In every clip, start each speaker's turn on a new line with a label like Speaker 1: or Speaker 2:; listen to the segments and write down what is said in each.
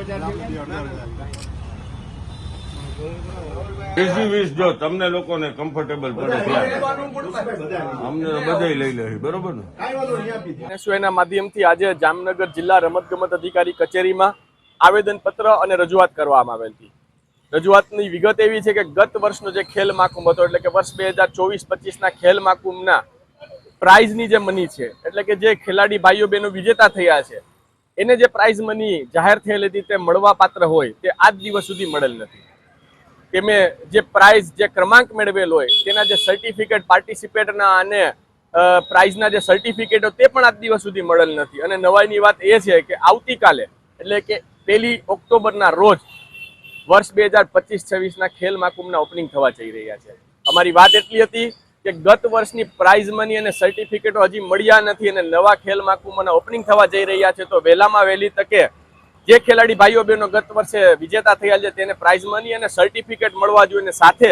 Speaker 1: 20 જો તમને લોકોને કમ્ફર્ટેબલ પડે અમને બધાય લઈ લે, બરોબર ને?
Speaker 2: એના માધ્યમથી આજે જામનગર જિલ્લા રમતગમત અધિકારી કચેરીમાં આવેદનપત્ર અને રજૂઆત કરવામાં આવેલ હતી. રજૂઆતની વિગત એવી છે કે ગત વર્ષનો જે ખેલ મહાકુંભ હતો, એટલે કે વર્ષ 2024-25ના ખેલ મહાકુંભના પ્રાઇઝની જે મની છે, એટલે કે જે ખેલાડી ભાઈઓ બહેનો વિજેતા થયા છે એને જે પ્રાઇઝ મની જાહેર થયેલ હતી તે મળવા પાત્ર હોય તે આજ દિવસ સુધી મળેલ નથી. તેમે જે પ્રાઇઝ જે ક્રમાંક મેળવેલ હોય તેના જે સર્ટિફિકેટ પાર્ટિસિપેટના અને પ્રાઇઝના જે સર્ટિફિકેટો તે પણ આજ દિવસ સુધી મળેલ નથી. અને નવાઈની વાત એ છે કે આવતીકાલે એટલે કે 1 ઓક્ટોબરના રોજ વર્ષ 2025-26ના ખેલ મહાકુંભના ઓપનિંગ થવા જઈ રહ્યા છે. અમારી વાત એટલી હતી કે ગત વર્ષની પ્રાઇઝ મની અને સર્ટિફિકેટો હજી મળ્યા નથી અને નવા ખેલ મહાકુંભના ઓપનિંગ થવા જઈ રહ્યા છે, તો વહેલામાં વહેલી તકે જે ખેલાડી ભાઈઓ બહેનો ગત વર્ષે વિજેતા થયા છે તેને પ્રાઇઝ મની અને સર્ટિફિકેટ મળવા જોઈએ. સાથે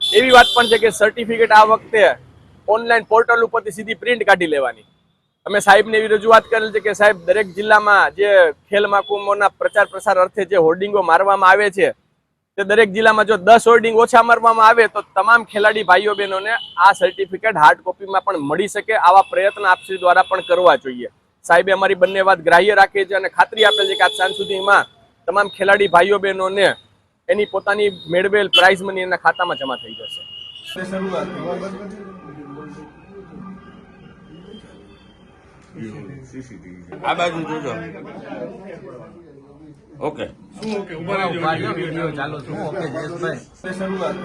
Speaker 2: એવી વાત પણ છે કે સર્ટિફિકેટ આ વખતે ઓનલાઈન પોર્ટલ ઉપરથી સીધી પ્રિન્ટ કાઢી લેવાની. અમે સાહેબને એવી રજૂઆત કરેલ છે કે સાહેબ, દરેક જિલ્લામાં જે ખેલ મહાકુંભોના પ્રચાર પ્રસાર અર્થે જે હોર્ડિંગો મારવામાં આવે છે તે દરેક જિલ્લામાં જો 10 હોર્ડિંગ ઓછા મારવામાં આવે તો તમામ ખેલાડી ભાઈઓ બહેનોને આ સર્ટિફિકેટ હાર્ડ કોપીમાં પણ મળી શકે. આવા પ્રયત્ન આપશ્રી દ્વારા પણ કરવા જોઈએ. સાહેબે અમારી બંને વાત ગ્રાહ્ય રાખી છે અને ખાતરી આપેલ છે કે આજ સાંજ સુધીમાં તમામ ખેલાડી ભાઈઓ બહેનોને એની પોતાની મેળવેલ પ્રાઇઝ મની એના ખાતામાં જમા થઈ જશે.
Speaker 1: આ બાજુ જોજો. ઓકે,
Speaker 3: શું ઓકે? ઉભા રહેજો, વિડિયો ચાલુ છે. ઓકે જયેશભાઈ, શરૂઆત.